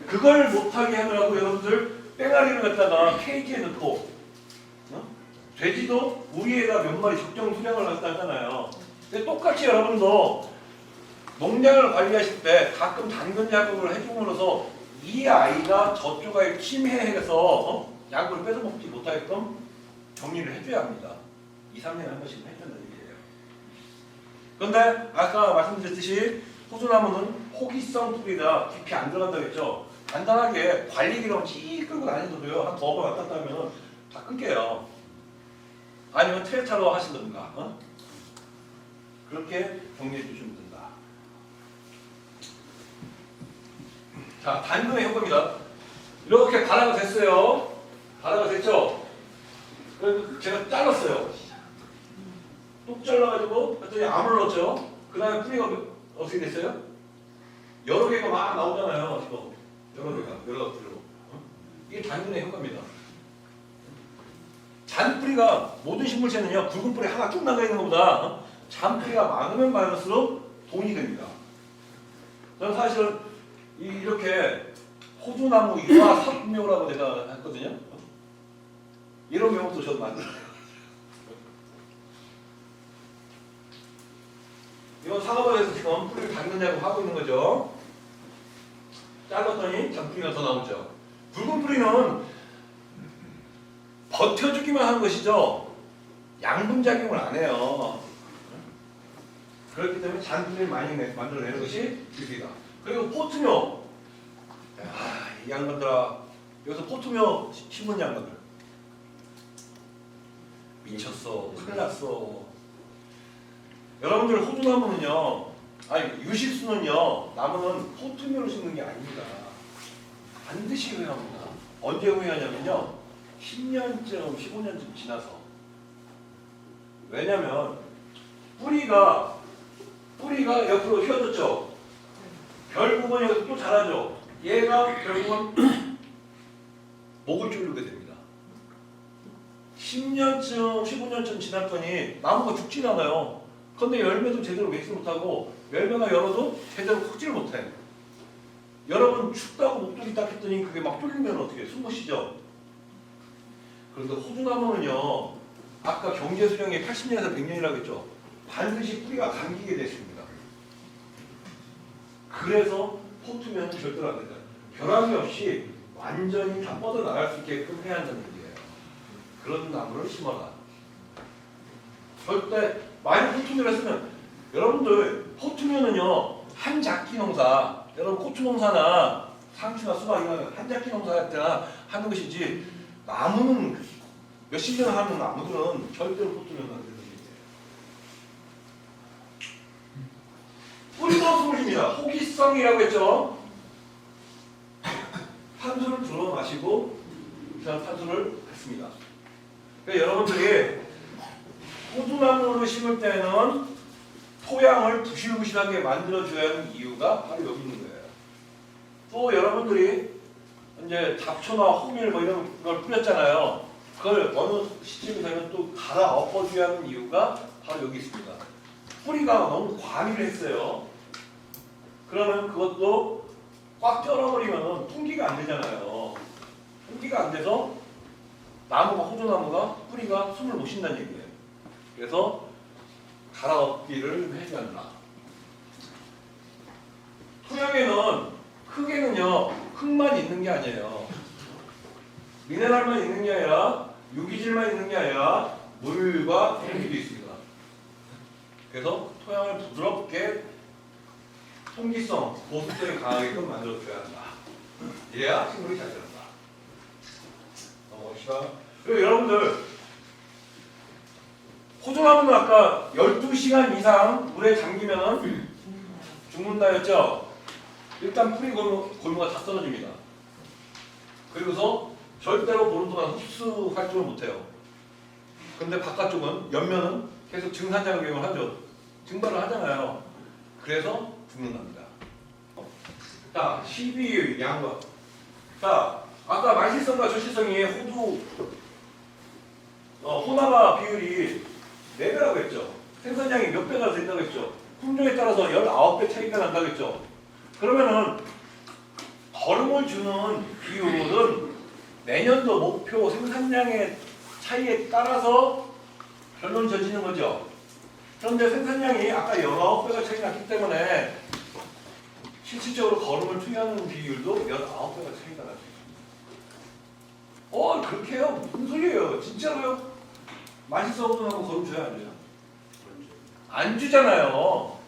그걸 못하게 하느라고 여러분들 뺑아리를 갖다가 케이지에 넣고 돼지도 우리에다 몇 마리 적정 수량을 갖다 하잖아요. 근데 똑같이 여러분도 농장을 관리하실 때 가끔 당근 작업을 해줌으로써 이 아이가 저쪽 아이를 침해해서 약을 뺏어먹지 못하게끔 정리를 해줘야 합니다. 2, 3년에 한 번씩 해준다는 얘기예요. 그런데 아까 말씀드렸듯이 호수나무는 호기성 뿌리가 깊이 안 들어간다고 했죠. 간단하게 관리기로 찌 끌고 다니셔도요. 한 2번 왔다 갔다 하면 다 끊겨요. 아니면 트레차로 하시던가 그렇게 정리해 주시면 된다. 자, 당근의 효과입니다. 이렇게 가라가 됐어요. 가라가 됐죠? 그래서 제가 잘랐어요. 뚝 잘라가지고 그랬더니 암을 넣었죠. 그 다음에 뿌리가 어떻게 됐어요? 여러 개가 막 나오잖아요. 지금 여러 개가 여러 가지로. 이게 당근의 효과입니다. 잔뿌리가 모든 식물체는요 굵은 뿌리 하나 쭉 나가 있는 것보다 잔뿌리가 많으면 많을수록 돈이 됩니다. 저는 사실은 이렇게 호두나무 유화 삽묘라고 내가 했거든요. 이런 묘도 저도 만들어요. 이건 상업원에서 지금 뿌리를 닦느냐고 하고 있는 거죠. 잘랐더니 잔뿌리가 더 나오죠. 굵은 뿌리는 버텨주기만 하는 것이죠. 양분작용을 안 해요. 그렇기 때문에 잔뿌리를 많이 만들어내는 것이 기술이다. 그리고 포트묘. 이 양반들아. 여기서 포트묘 심은 양반들. 미쳤어. 큰일 났어. 여러분들 호두나무는요, 아니 유실수는요, 나무는 호투면을 심는 게 아닙니다. 반드시 후회합니다. 언제 후회하냐면요, 10년쯤, 15년쯤 지나서. 왜냐면 뿌리가 옆으로 휘어졌죠. 결국은 여기서 또 자라죠. 얘가 결국은 목을 졸르게 됩니다. 10년쯤, 15년쯤 지났더니 나무가 죽진 않아요. 그런데 열매도 제대로 맺지 못하고 열매가 열어도 제대로 섞지를 못해. 여러분 춥다고 목도리 딱 했더니 그게 막 뚫리면 어떻게 숨 못 쉬죠? 그런데 호두나무는요, 아까 경제수령이 80년에서 100년이라고 했죠. 반드시 뿌리가 감기게 됐습니다. 그래서 포트면은 절대로 안 된다. 벼락이 없이 완전히 다 뻗어나갈 수 있게끔 해야 한다는 얘기예요. 그런 나무를 심어라. 절대 많이 포트면을 쓰면 여러분들 포트면은요, 한작기 농사, 여러분 고추 농사나 상추나 수박 이런 한작기 농사할 때나 하는 것이지, 나무는 몇십 년 하는 나무들은 절대로 포트면 안 되는 얘기예요. 뿌리도 숨을 쉽니다. 호기성이라고 했죠. 탄수를 들어 마시고 그다음 탄수를 뱉습니다. 그러니까 여러분들이 호두나무를 심을 때는 토양을 부실부실하게 만들어줘야 하는 이유가 바로 여기 있는 거예요. 또 여러분들이 이제 잡초나 호밀 뭐 이런 걸 뿌렸잖아요. 그걸 어느 시점이 되면 또 갈아 엎어줘야 하는 이유가 바로 여기 있습니다. 뿌리가 너무 과밀을 했어요. 그러면 그것도 꽉 쩔어버리면 풍기가 안 되잖아요. 풍기가 안 돼서 나무가, 호두나무가 뿌리가 숨을 못 쉰다는 얘기예요. 그래서 갈아엎기를 해줘야 한다. 토양에는 흙에는요, 흙만 있는 게 아니에요. 미네랄만 있는 게 아니라 유기질만 있는 게 아니라 물과 공기도 있습니다. 그래서 토양을 부드럽게 통기성, 보수성이 강하게끔 만들어줘야 한다. 이래야 식물이 잘 자란다. 넘어갑시다. 그리고 여러분들, 호두나무는 아까 12시간 이상 물에 잠기면 죽는다 했죠? 일단 뿌리 골무가 다 떨어집니다. 그리고서 절대로 보는 동안 흡수 활동을 못해요. 근데 바깥쪽은, 옆면은 계속 증산작용을 하죠. 증발을 하잖아요. 그래서 죽는답니다. 자, 12위 양과. 자, 아까 말실성과 저실성이 호나가 비율이 4배라고 했죠. 생산량이 몇 배가 된다고 했죠. 품종에 따라서 19배 차이가 난다고 했죠. 그러면은 거름을 주는 비율은 내년도 목표 생산량의 차이에 따라서 결론이 져지는 거죠. 그런데 생산량이 아까 19배가 차이 났기 때문에 실질적으로 거름을 투여하는 비율도 19배가 차이가 날 수 있습니다. 그렇게 해요? 무슨 소리예요? 진짜로요? 맛있어 하고 거름 줘야 안 돼요? 안 주잖아요.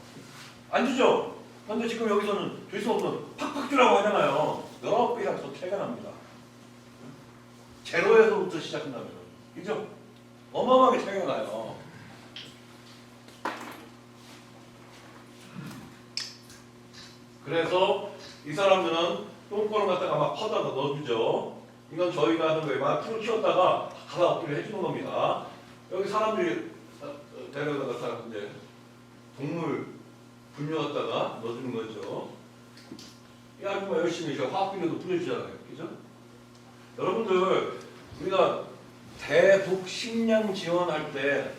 안 주죠? 그런데 지금 여기서는 줄 수 없는 팍팍 주라고 하잖아요. 19배가 더 차이가 납니다. 제로에서부터 시작한다면. 그죠? 어마어마하게 차이가 나요. 그래서 이 사람들은 똥꼬를 갖다가 막 퍼다가 넣어주죠. 이건 저희가 하는 거예요. 막 풀을 키웠다가 갈아엎기를 해주는 겁니다. 여기 사람들이 데려다가 이제 동물 분뇨 갖다가 넣어주는 거죠. 이 아줌마 열심히 화학비료도 뿌려주잖아요. 그죠? 여러분들, 우리가 대북 식량 지원할 때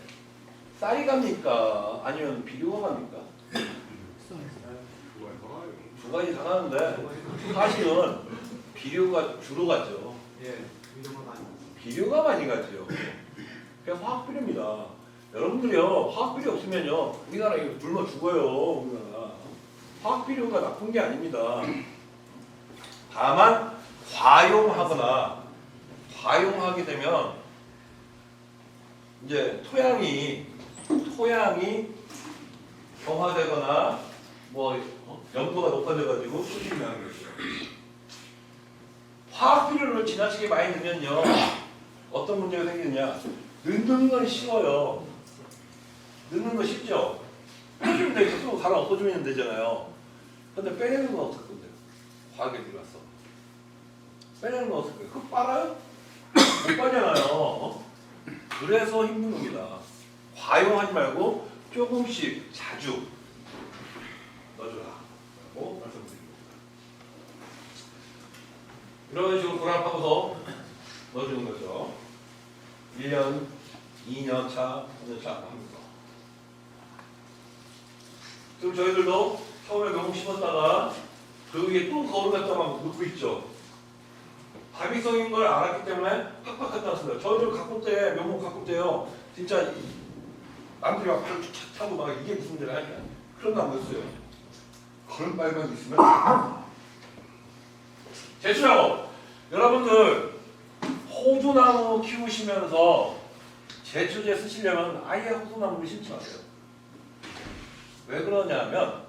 쌀이 갑니까? 아니면 비료가 갑니까? 두 가지 다 가는데 사실은 비료가 주로 가죠. 비료가 많이 가죠. 그냥 화학비료입니다. 여러분들이요, 화학비료 없으면요, 우리나라 이거 굶어 죽어요. 우리나라. 화학비료가 나쁜 게 아닙니다. 다만 과용하게 되면 이제 토양이 경화되거나 뭐 염도가 높아져가지고 수질이 나는 거죠. 화학비료를 지나치게 많이 넣으면요, 어떤 문제가 생기느냐? 넣는 건 쉬워요. 넣는 거 쉽죠? 풀어주면 되죠. 스스로 갈아 엎어주면 되잖아요. 근데 빼내는 건 어떨 건데요? 과하게 들어갔어. 빼내는 건 어떨 거예요? 그거 빨아요? 못 빨잖아요. 그래서 힘든 겁니다. 과용하지 말고 조금씩 자주 넣어줘라 라고 말씀드립니다. 이런 식으로 고랑하고서 넣어주는 거죠. 1년, 2년 차, 3년 차 하면서. 그럼 저희들도 처음에 묘목 심었다가 그 위에 또 거울 갖다 막 놓고 있죠. 다비성인 걸 알았기 때문에 팍팍 갖다 놨습니다. 저희들 가꿀 때, 묘목 가꿀 때요. 진짜 남들이 막 발을 탁 타고 막 이게 무슨 데가 아니야. 그런 거 안 됐어요. 그런 빨간 있으면 제출하고 여러분들 호두나무 키우시면서 제초제 쓰시려면 아예 호두나무를 심지 마세요. 왜 그러냐면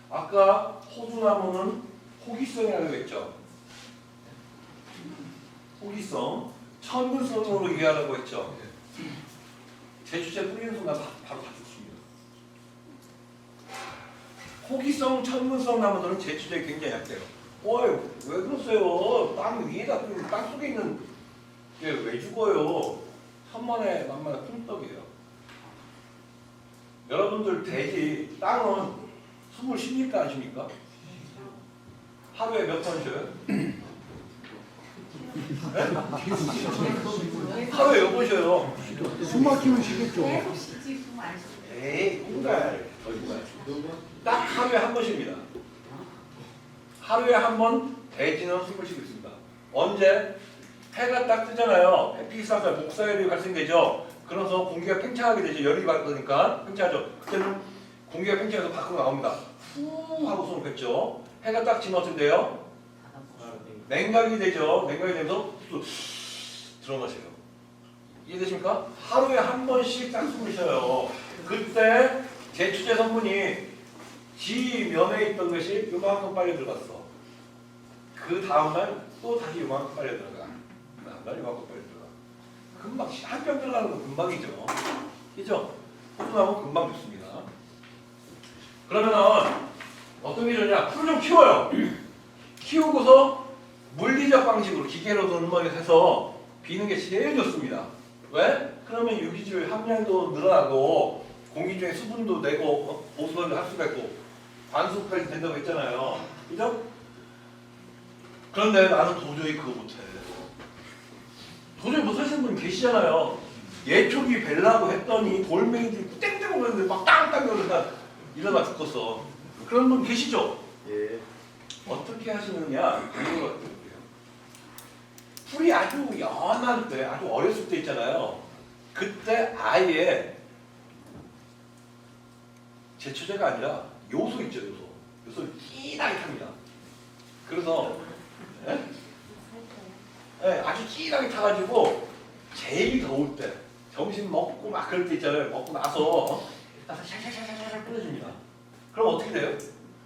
아까 호두나무는 호기성이라고 했죠. 호기성, 천근성으로 이해하라고 했죠. 제초제 뿌리는 순간 바로 다 죽습니다. 호기성, 천근성 나무들은 제초제에 굉장히 약해요. 어이, 왜 그러세요? 땅 위에다 뿌리면 땅 속에 있는 게 왜 죽어요? 천만에 만만에 푼떡이에요. 여러분들 대지 땅은 숨을 쉽니까 안 쉽니까? 하루에 몇 번 쉬어요? 네? 하루에 몇 번 쉬어요? 숨 막히면 쉬겠죠. 에이, 공갈. 딱 하루에 한 번씩입니다. 하루에 한 번 대지는 숨을 쉬고 있습니다. 언제? 해가 딱 뜨잖아요. 햇빛이 쏴서 복사열이 발생되죠. 그래서 공기가 팽창하게 되죠. 열이 받으니까 팽창하죠. 그때는 공기가 팽창해서 밖으로 나옵니다. 후 하고 손을 뱉죠. 해가 딱 지면 어떻게 돼요? 냉각이 되죠. 냉각이 되면서 들어마셔요. 이해되십니까? 하루에 한 번씩 딱 숨을 쉬어요. 그때 제초제 성분이 지면에 있던 것이 요만큼 빨려 들어갔어. 그 다음날 또 다시 요만큼 빨려 들어가. 그 다음날 요만큼 빨려 들어가. 금방 한 병 들어가는 거 금방이죠. 그죠? 호두나무 금방 좋습니다. 그러면은 어떤 게 좋냐? 풀을 좀 키워요. 키우고서 물리적 방식으로 기계로 해서 비는 게 제일 좋습니다. 왜? 그러면 유기질 함량도 늘어나고 공기 중에 수분도 내고 보수를 할 수가 있고 관수까지 된다고 했잖아요. 그죠? 그런데 나는 도저히 그거 못해. 도저히 못하시는 분 계시잖아요. 예초기 벨라고 했더니 돌멩이들이 땡땡 오르는데 막 땅땅 일어나 죽겠어. 그런 분 계시죠? 예. 어떻게 하시느냐? 이거 어때요? 풀이 아주 연할 때, 아주 어렸을 때 있잖아요. 그때 아예 제초제가 아니라 요소 있죠, 요소. 요소를 진하게 탑니다. 그래서 아주 진하게 타가지고 제일 더울 때, 점심 먹고 막 그럴 때 있잖아요. 먹고 나서 샤샤샤샤샤 뿌려줍니다. 그럼 어떻게 돼요?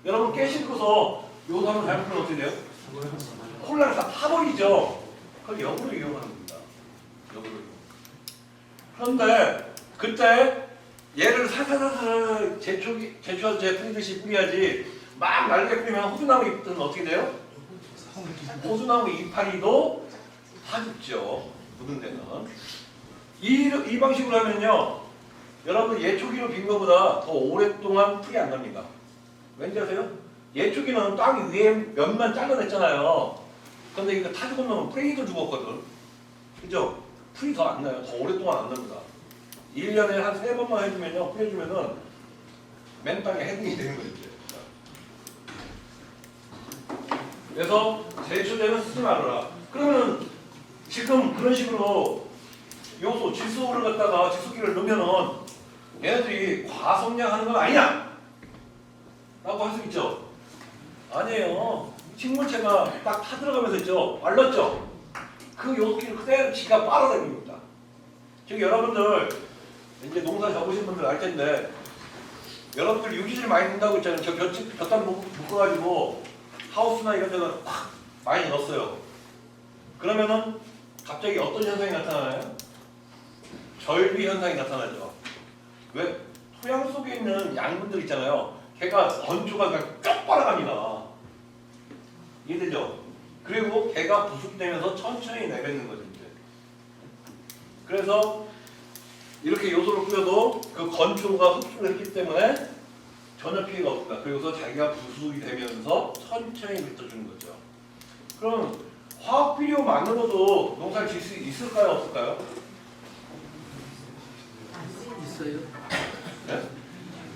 여러분 깨 싣고서 요소 한번 잘못 뿌리면 어떻게 돼요? 콜라를 다 타버리죠. 그걸 역으로 이용하는 겁니다. 역으로 이용. 그런데 그때 얘를 살살살살 제초제 뿌리듯이 뿌려야지 막 날개 뿌리면 호두나무 잎들은 어떻게 돼요? 호두나무 이파리도 다 죽죠. 묻은 데는. 이 방식으로 하면요. 여러분 예초기로 빈 것보다 더 오랫동안 풀이 안 납니다. 왠지 아세요? 예초기는 땅 위에 면만 잘라냈잖아요. 근데 이거 타죽은 놈은 뿌리도 죽었거든. 그죠? 풀이 더 안 나요. 더 오랫동안 안 납니다. 1년에 한 3번만 해주면요. 뿌려주면은 맨 땅에 헤딩이 되는 거죠. 이제. 그래서 제초제는 쓰지 말아라. 그러면 지금 그런 식으로 요소, 질소를 갖다가 질소기를 넣으면은 얘네들이 과성량하는 건 아니냐? 라고 할 수 있죠. 아니에요. 식물체가 딱 타들어가면서 있죠. 말랐죠. 그 요소기를 그대로 지가 빨아당깁니다. 저기 여러분들 이제 농사 접으신 분들 알 텐데 여러분들 유기질 많이 넣는다고 했잖아요. 저 볕단 묶어가지고 하우스나 이런 데는 확 많이 넣었어요. 그러면은 갑자기 어떤 현상이 나타나나요? 절비 현상이 나타나죠. 왜? 토양 속에 있는 양분들 있잖아요. 걔가 건조가 그냥 쭉 빨아갑니다. 이해되죠? 그리고 걔가 부숙되면서 천천히 내뱉는 거죠. 이제. 그래서 이렇게 요소를 뿌려도 그 건조가 흡수를 했기 때문에 전혀 피해가 없습니다. 그리고서 자기가 부숙이 되면서 천천히 뱉어주는 거죠. 그럼 화학 비료만으로도 농사를 질 수 있을까요? 없을까요? 있어요.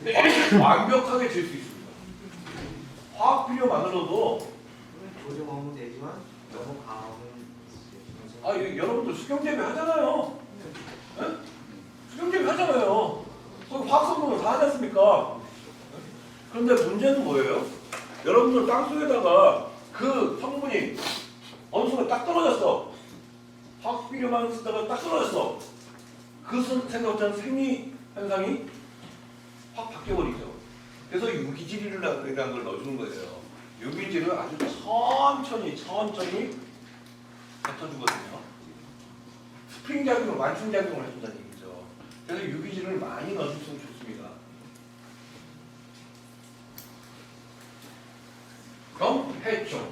네? 완벽하게 질 수 있습니다. 화학 비료만으로도 조정하면 되지만 너무 강하면 여러분들 수경재배 하잖아요. 네? 수경재배 하잖아요. 거기 화학성분을 다 하지 않습니까? 그런데 문제는 뭐예요? 여러분들 땅속에다가 그 성분이 어느 순간 딱 떨어졌어. 화학 비료만 쓰다가 딱 떨어졌어. 그 생각한 생리 현상이 확 바뀌어버리죠. 그래서 유기질이라는 걸 넣어주는 거예요. 유기질을 아주 천천히 뱉어주거든요. 스프링 작용을, 완충 작용을 해준다는 얘기죠. 그래서 유기질을 많이 넣어주시면 좋습니다. 경해충.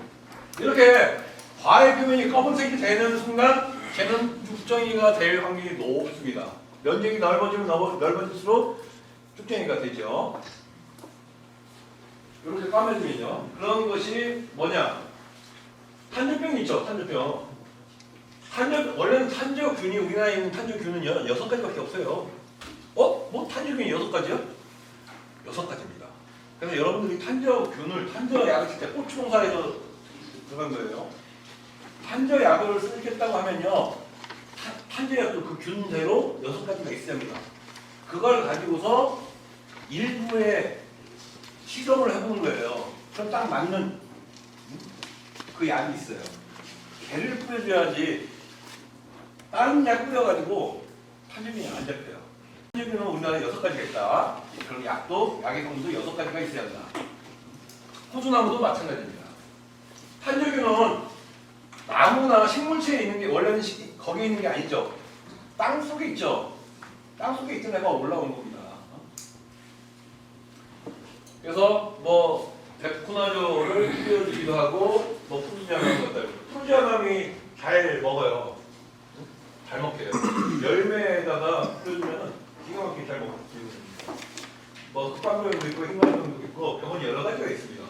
이렇게 과의 표면이 검은색이 되는 순간 걔는 쭉정이가 될 확률이 높습니다. 면적이 넓어지면 넓어질수록 쭉정이가 되죠. 이렇게 까매지면요. 그런 것이 뭐냐? 탄저병이 있죠. 탄저병. 원래는 탄저균이 우리나라에 있는 탄저균은요 6가지밖에 없어요. 뭐 탄저균이 6가지요? 6가지입니다. 그래서 여러분들이 탄저약을 쓸 때 고추농사에서 들어간 거예요. 탄저약을 쓰겠다고 하면요 탄저약도 그 균대로 6가지가 있어야 합니다. 그걸 가지고서 일부에 시험을 해보는 거예요. 그럼 딱 맞는 그 약이 있어요. 걔를 뿌려줘야지 다른 약 뿌려가지고 탄저균이 안 잡혀요. 탄저균은 우리나라에 6가지가 있다. 그럼 약의 성분도 6가지가 있어야 한다. 호수나무도 마찬가지입니다. 탄저균은 나무나 식물체에 있는 게 원래는 거기에 있는 게 아니죠. 땅 속에 있죠. 땅 속에 있던 애가 올라온 겁니다. 그래서 뭐 데프코나조를 뿌려주기도 하고 뭐 푸르지아나무 같다. 푸르지아나무이 잘 먹어요. 잘 먹혀요. 열매에다가 뿌려주면 기가 막히게 잘 먹어요. 뭐 흑방병도 있고 흰방병도 있고 병원이 여러 가지가 있습니다.